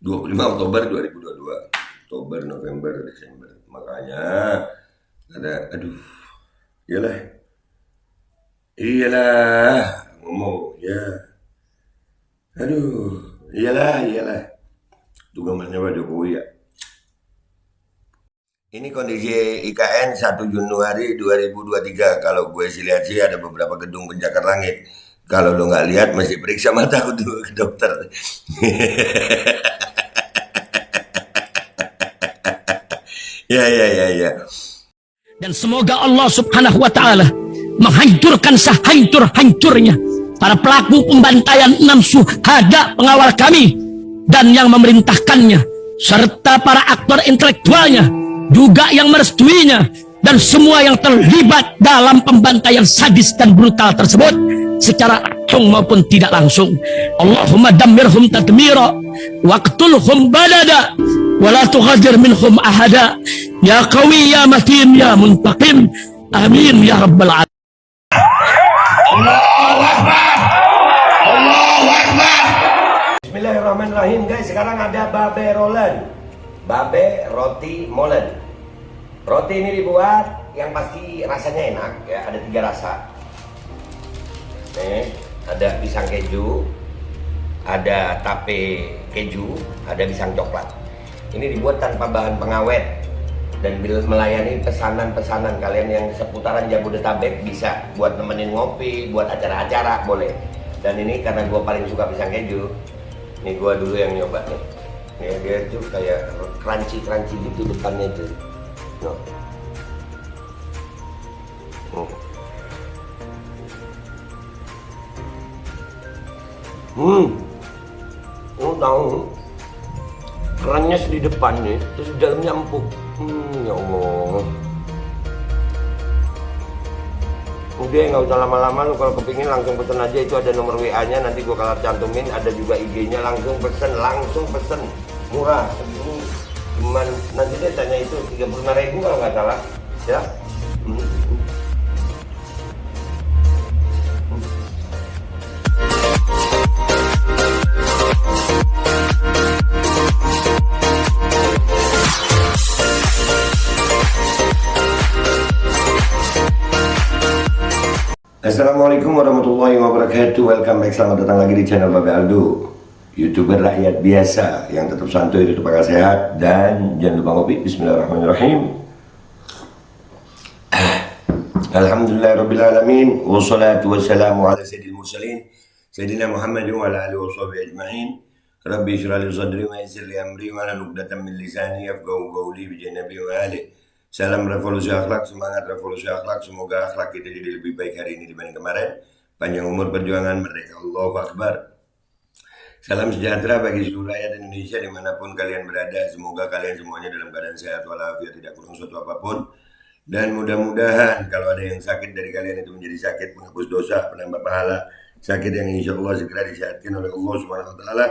25 Oktober 2022. Oktober, November, Desember. Makanya ada, aduh, iyalah, iyalah, ngomong, ya, aduh, iyalah. Itu gambarnya Pak Jokowi ya. Ini kondisi IKN 1 Januari 2023. Kalau gue sih lihat sih ada beberapa gedung pencakar langit. Kalau lo nggak lihat masih periksa mata dulu ke dokter. Ya. Dan semoga Allah subhanahu wa ta'ala menghancurkan sehancur-hancurnya para pelaku pembantaian 6 syuhada pengawal kami dan yang memerintahkannya, serta para aktor intelektualnya juga yang merestuinya, dan semua yang terlibat dalam pembantaian sadis dan brutal tersebut secara langsung maupun tidak langsung. Allahumma dammirhum tadmira waqtulhum balada wala tughadir minhum ahada ya qawi ya matin ya muntaqim, amin ya rabbal alamin. Allahu Akbar. Allahu Akbar. Bismillahirrahmanirrahim guys. Sekarang ada babe rolen, babe roti molen. Roti ini dibuat yang pasti rasanya enak ya, ada 3 rasa. Nih, ada pisang keju, ada tape keju, ada pisang coklat. Ini dibuat tanpa bahan pengawet dan melayani pesanan-pesanan kalian yang seputaran Jabodetabek, bisa buat nemenin ngopi, buat acara-acara boleh. Dan ini karena gue paling suka pisang keju, nih gue dulu yang nyoba nih. Ya, dia tuh kayak crunchy gitu depannya tuh. No. Lu tahu kerannya di depan nih, terus di dalamnya empuk. Ya Allah. Udah nggak usah lama-lama, lu kalau kepingin langsung pesen aja, itu ada nomor WA-nya, nanti gua kalau cantumin, ada juga IG-nya, langsung pesen, murah. Ini cuman nanti dia tanya itu 35.000 kalau nggak salah, ya. Assalamualaikum warahmatullahi wabarakatuh. Welcome back, selamat datang lagi di channel Babe Aldo, YouTuber rakyat biasa yang tetap santuy, tetap akal sehat, dan jangan lupa ngopi. Bismillahirrahmanirrahim. Alhamdulillahirrabbilalamin. Wassalatu wassalamu ala sayyidil mursalin Sayyidina Muhammadin wa ala alihi wa sahbihi ajma'in. Rabbi syrah li sadri wa yassir li amri wa hlul 'uqdatam min lisani yafqahu qawli bi janabi wa alihi. Salam revolusi akhlak, semangat revolusi akhlak. Semoga akhlak kita jadi lebih baik hari ini dibanding kemarin. Panjang umur perjuangan, merdeka, Allahu Akbar. Salam sejahtera bagi seluruh rakyat Indonesia dimanapun kalian berada. Semoga kalian semuanya dalam keadaan sehat walafiat, tidak kurang suatu apapun. Dan mudah-mudahan kalau ada yang sakit dari kalian itu menjadi sakit penghapus dosa, penambah pahala. Sakit yang insya Allah segera disehatkan oleh Allah Subhanahu Wa Taala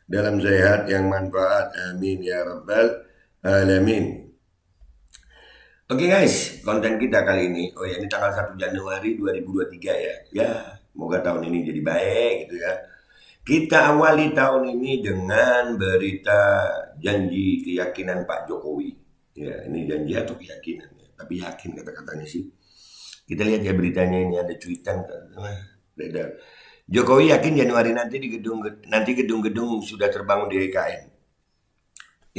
dalam sehat yang manfaat. Amin ya rabbal alamin. Oke guys, konten kita kali ini, oh ya, ini tanggal 1 Januari 2023 ya. Ya, semoga tahun ini jadi baik gitu ya. Kita awali tahun ini dengan berita janji keyakinan Pak Jokowi. Ya, ini janji atau keyakinan ya, tapi yakin kata-katanya sih. Kita lihat ya beritanya, ini ada cuitan beredar. Jokowi yakin Januari nanti gedung-gedung sudah terbangun di IKN.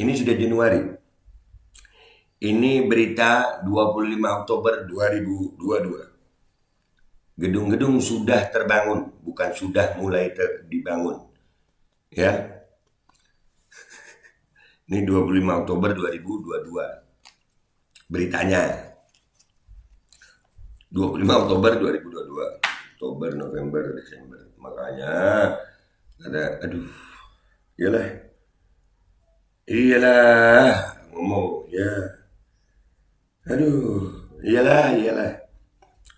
Ini sudah Januari. Ini berita 25 Oktober 2022. Gedung-gedung sudah terbangun, bukan sudah mulai dibangun. Ya. Ini 25 Oktober 2022. Beritanya. 25 Oktober 2022. Oktober, November, Desember. Makanya ada, aduh, iyalah, ngomong, ya. Aduh, iyalah.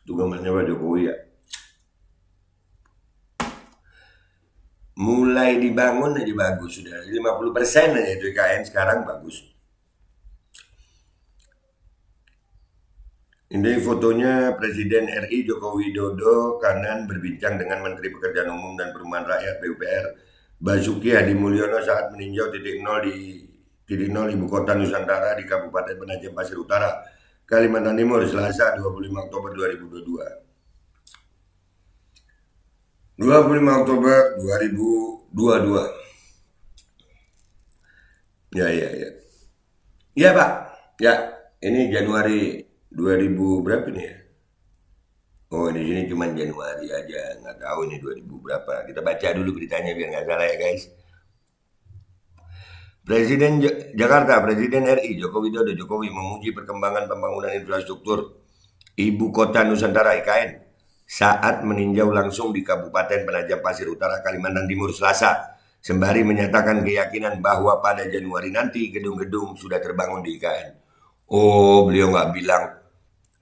Itu gambarnya Pak Jokowi ya. Mulai dibangun aja bagus, sudah 50% aja itu IKN sekarang bagus. Ini fotonya Presiden RI Joko Widodo kanan berbincang dengan Menteri Pekerjaan Umum dan Perumahan Rakyat PUPR Basuki Hadi Mulyono saat meninjau titik nol Ibu Kota Nusantara di Kabupaten Penajam Pasir Utara, Kalimantan Timur, Selasa 25 Oktober 2022. 25 Oktober 2022. Ya. Ya Pak, ya ini Januari 2000 berapa nih ya? Oh di sini cuma Januari aja, nggak tahu ini 2000 berapa. Kita baca dulu beritanya biar nggak salah ya guys. Presiden Jakarta, Presiden RI Joko Widodo Jokowi memuji perkembangan pembangunan infrastruktur Ibu Kota Nusantara IKN saat meninjau langsung di Kabupaten Penajam Pasir Utara, Kalimantan Timur, Selasa, sembari menyatakan keyakinan bahwa pada Januari nanti gedung-gedung sudah terbangun di IKN. Oh, beliau nggak bilang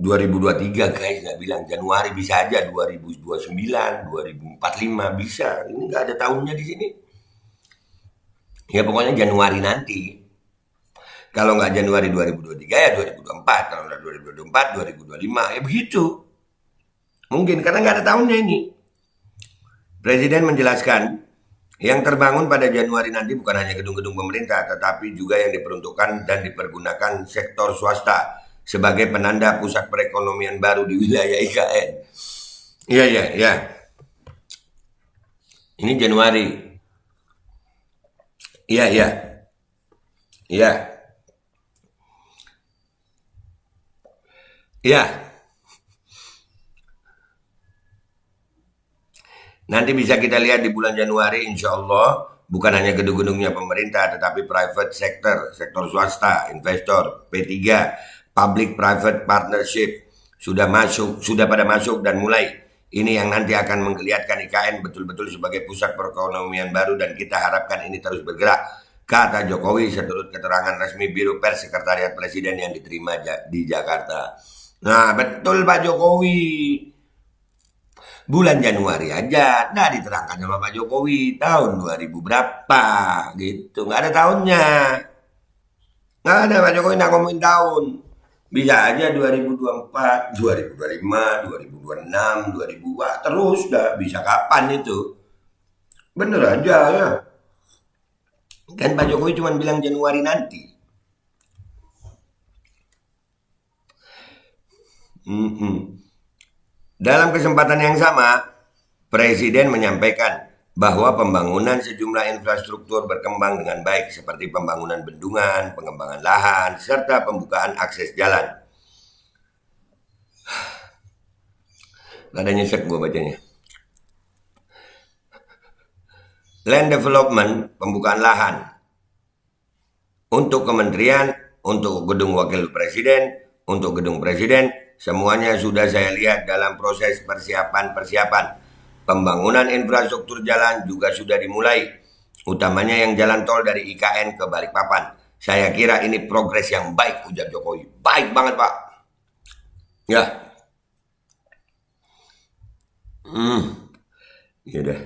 2023 guys, nggak bilang Januari, bisa aja 2029, 2045 bisa. Ini nggak ada tahunnya di sini. Ya pokoknya Januari nanti. Kalau nggak Januari 2023 ya 2024, kalau nggak 2024, 2025, ya begitu. Mungkin karena nggak ada tahunnya ini. Presiden menjelaskan yang terbangun pada Januari nanti bukan hanya gedung-gedung pemerintah, tetapi juga yang diperuntukkan dan dipergunakan sektor swasta sebagai penanda pusat perekonomian baru di wilayah IKN. Iya. Ini Januari. Iya. Nanti bisa kita lihat di bulan Januari, insya Allah bukan hanya gedung-gedungnya pemerintah, tetapi private sector, sektor swasta, investor, P3, public private partnership sudah pada masuk dan mulai. Ini yang nanti akan menggeliatkan IKN betul-betul sebagai pusat perekonomian baru dan kita harapkan ini terus bergerak, kata Jokowi seturut keterangan resmi Biro Pers Sekretariat Presiden yang diterima di Jakarta. Nah, betul Pak Jokowi. Bulan Januari aja, nah diterangkan sama Pak Jokowi tahun 2000 berapa gitu, nggak ada tahunnya, nggak ada. Pak Jokowi nggak ngomongin tahun, bisa aja 2024, 2025, 2026, 2000, wah, terus dah bisa kapan itu, bener aja ya. Kan Pak Jokowi cuma bilang Januari nanti. Dalam kesempatan yang sama, Presiden menyampaikan bahwa pembangunan sejumlah infrastruktur berkembang dengan baik seperti pembangunan bendungan, pengembangan lahan, serta pembukaan akses jalan. Ada nyesek gue bacanya. Land development, pembukaan lahan. Untuk kementerian, untuk gedung wakil presiden, untuk gedung presiden, semuanya sudah saya lihat dalam proses persiapan. Pembangunan infrastruktur jalan juga sudah dimulai, utamanya yang jalan tol dari IKN ke Balikpapan. Saya kira ini progres yang baik, ujar Jokowi. Baik banget Pak. Ya. Yaudah.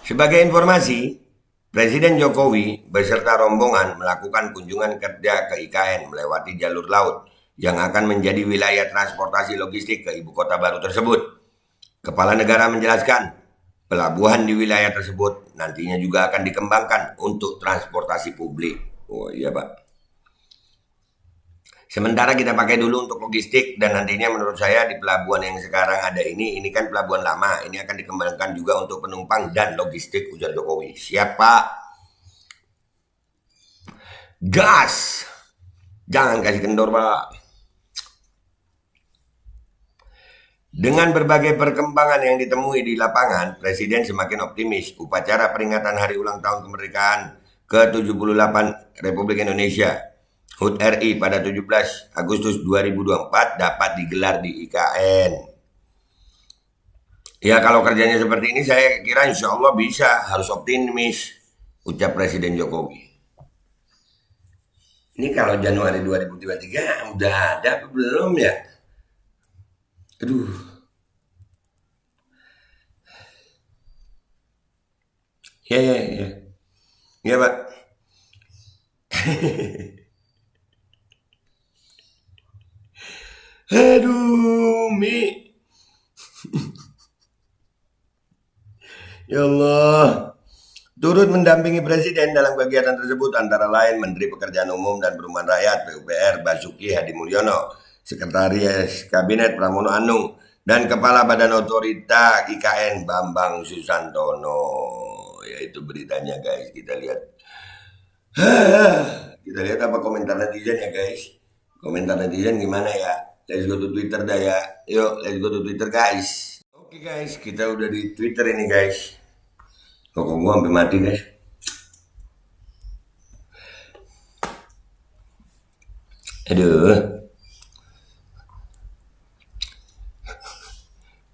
Sebagai informasi, Presiden Jokowi beserta rombongan melakukan kunjungan kerja ke IKN melewati jalur laut yang akan menjadi wilayah transportasi logistik ke ibu kota baru tersebut. Kepala negara menjelaskan, pelabuhan di wilayah tersebut nantinya juga akan dikembangkan untuk transportasi publik. Oh iya Pak. Sementara kita pakai dulu untuk logistik dan nantinya menurut saya di pelabuhan yang sekarang ada ini kan pelabuhan lama. Ini akan dikembangkan juga untuk penumpang dan logistik, ujar Jokowi. Siap Pak. Gas. Jangan kasih kendor Pak. Dengan berbagai perkembangan yang ditemui di lapangan, Presiden semakin optimis upacara peringatan Hari Ulang Tahun Kemerdekaan ke-78 Republik Indonesia HUT RI pada 17 Agustus 2024 dapat digelar di IKN. Ya kalau kerjanya seperti ini saya kira insya Allah bisa, harus optimis, ucap Presiden Jokowi. Ini kalau Januari 2023 udah ada apa belum ya? Aduh. Ya. Ya Pak. Aduh, Mi. Ya Allah. turut mendampingi Presiden dalam kegiatan tersebut antara lain Menteri Pekerjaan Umum dan Perumahan Rakyat PUPR Basuki Hadi Mulyono, Sekretaris Kabinet Pramono Anung, dan Kepala Badan Otorita IKN Bambang Susantono. Yaitu beritanya guys, kita lihat. Kita lihat apa komentar netizen ya guys. Komentar netizen gimana ya? Let's go to Twitter dah ya. Yuk, let's go to Twitter guys. Oke guys, kita udah di Twitter ini guys. Kok gua sampai mati guys. Aduh.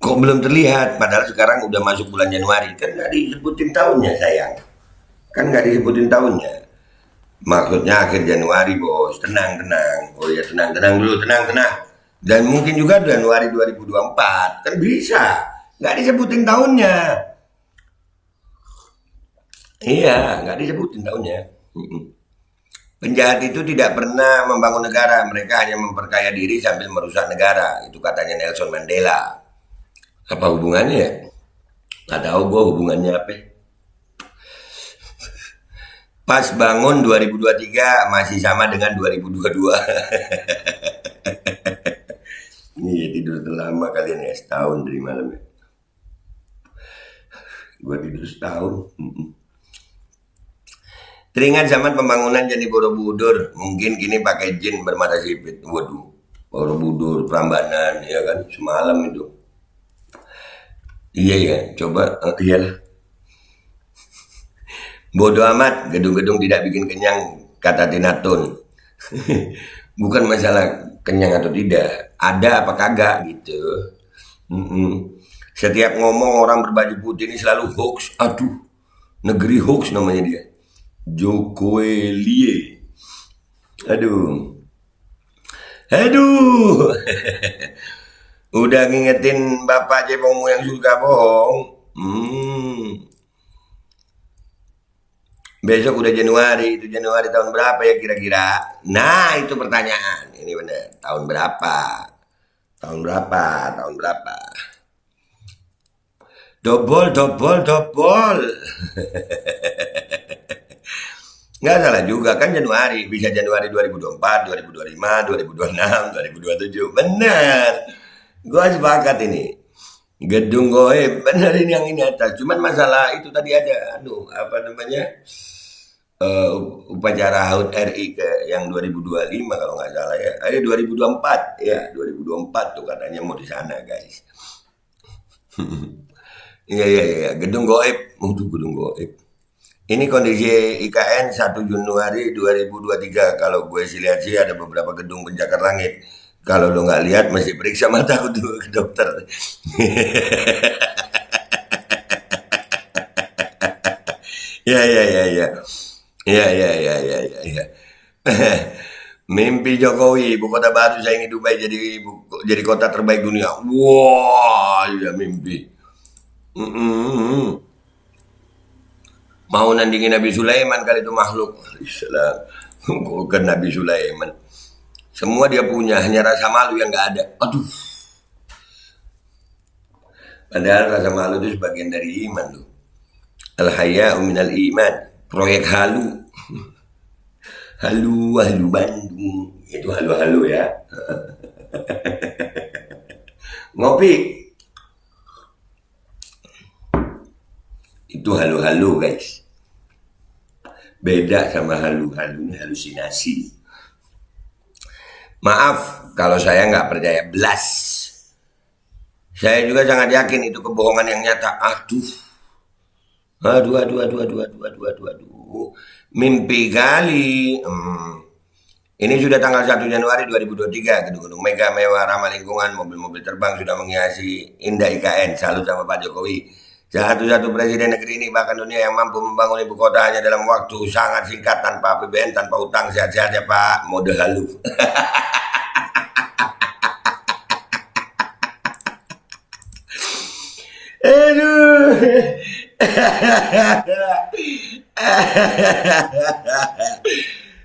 Kok belum terlihat? Padahal sekarang udah masuk bulan Januari. Kan nggak disebutin tahunnya sayang. Kan nggak disebutin tahunnya. Maksudnya akhir Januari bos. Tenang. Oh ya tenang dulu, tenang. Dan mungkin juga Januari 2024. Kan bisa. Nggak disebutin tahunnya. Iya, nggak disebutin tahunnya. Penjahat itu tidak pernah membangun negara. Mereka hanya memperkaya diri sambil merusak negara. Itu katanya Nelson Mandela. Apa hubungannya ya? Nggak tahu gue hubungannya apa. Pas bangun 2023 masih sama dengan 2022. Iya tidur terlama kalian ya, setahun dari malam ya. Gue tidur setahun. Teringat zaman pembangunan Candi Borobudur, mungkin kini pakai jin bermata sipit. Waduh, Borobudur, Prambanan, ya kan, semalam itu. Iya ya, coba, iyalah. Bodoh amat, gedung-gedung tidak bikin kenyang, kata Tina Tun. Bukan masalah kenyang atau tidak, ada apa kagak gitu. Setiap ngomong orang berbaju putih ini selalu hoax. Aduh, negeri hoax namanya dia. Jokowi. Aduh. Udah ngingetin bapak cebongmu yang suka bohong. Besok udah Januari. Itu Januari tahun berapa ya kira-kira? Nah itu pertanyaan. Ini bener. Tahun berapa? Tahun berapa? Dobol. Nggak salah juga kan Januari. Bisa Januari 2024, 2025, 2026, 2027. Bener. Gue sepakat ini. Gedung goib. Bener ini yang ini atas. Cuman masalah itu tadi ada. Upacara HUT RI ke yang 2025 kalau nggak salah ya. 2024. Ya 2024 tuh katanya mau di sana guys. Iya. Gedung goib. Gedung goib. Ini kondisi IKN 1 Januari 2023. Kalau gue sih lihat sih ada beberapa gedung pencakar langit. Kalau lo nggak lihat mesti periksa mata dulu ke dokter. Ya. Mimpi Jokowi, ibu kota baru saya ingin Dubai jadi kota terbaik dunia. Wah, ya mimpi. Mau nandingin Nabi Sulaiman kali itu makhluk. Islam. Bukan Nabi Sulaiman. Semua dia punya, hanya rasa malu yang nggak ada. Aduh. Padahal rasa malu itu sebagian dari iman loh. Al-haya'u minal iman. Proyek halu. Halu Bandung. Itu halu ya. Ngopi. Itu halu guys. Beda sama halu-halunya halusinasi. Maaf kalau saya nggak percaya belas. Saya juga sangat yakin itu kebohongan yang nyata. Aduh. Mimpi kali. Ini sudah tanggal 1 Januari 2023. Gedung-gedung mega mewah ramah lingkungan, mobil-mobil terbang sudah menghiasi indah IKN. Salut sama Pak Jokowi. Satu-satu presiden negeri ini bahkan dunia yang mampu membangun ibu kota hanya dalam waktu sangat singkat tanpa APBN, tanpa utang. Sehat-sehat ya Pak. Mode halu. Aduh.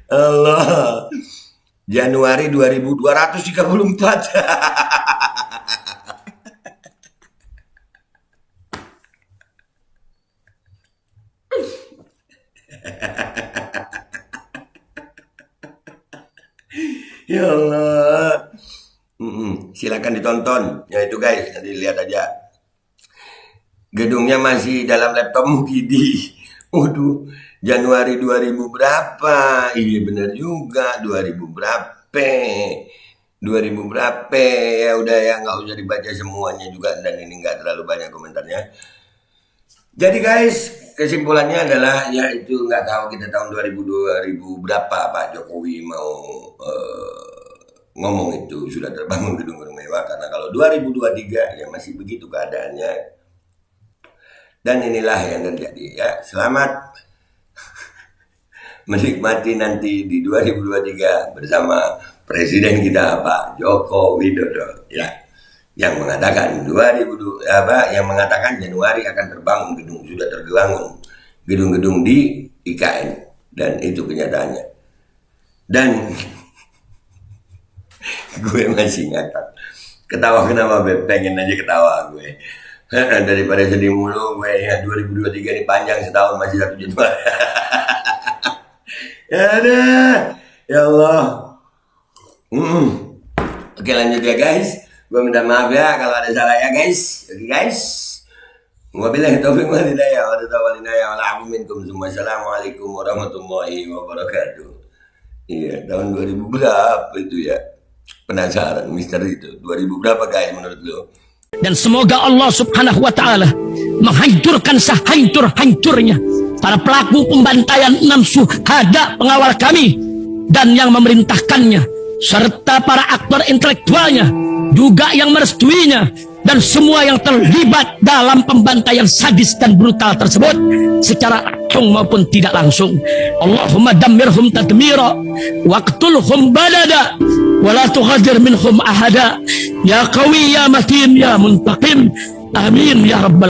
Allah. Januari 2234. Ya Allah. Silakan ditonton. Ya itu guys, nanti lihat aja. Gedungnya masih dalam laptop Mukidi. Waduh, Januari 2000 berapa? Iya bener juga, 2000 berapa? 2000 berapa? Ya udah ya, nggak usah dibaca semuanya juga, dan ini nggak terlalu banyak komentarnya. Jadi guys, kesimpulannya adalah ya itu nggak tahu kita tahun 2000 berapa Pak Jokowi mau ngomong itu sudah terbangun gedung-gedung mewah, karena kalau 2023 ya masih begitu keadaannya. Dan inilah yang terjadi ya. Selamat menikmati nanti di 2023 bersama Presiden kita Pak Joko Widodo ya, yang mengatakan yang mengatakan Januari akan terbangun gedung, sudah terbangun gedung-gedung di IKN, dan itu kenyataannya. Dan gue masih ngakak. Ketawa kenapa Beb? Pengen aja ketawa gue. Daripada sedih mulu gue ya. 2023 ini panjang, setahun masih 1 Januari. Ya udah, ya Allah. Oke lanjut ya guys. Gue minta maaf ya kalau ada salah ya guys. Oke guys. Wabillahi taufiq wal hidayah wa tawallinaya wal afu minkum. Assalamualaikum warahmatullahi wabarakatuh. Iya, tahun 2000 berapa itu ya? Penasaran misteri itu. 2000 berapa guys menurut lo? Dan semoga Allah subhanahu wa ta'ala menghancurkan sehancur-hancurnya para pelaku pembantaian 6 syuhada pengawal kami dan yang memerintahkannya, serta para aktor intelektualnya juga yang merestuinya, dan semua yang terlibat dalam pembantaian sadis dan brutal tersebut secara langsung maupun tidak langsung. Allahumma dammirhum tadmira waqtulhum badada wala tughadir minhum ahada ya qawi ya matin ya muntaqim, amin ya rabbal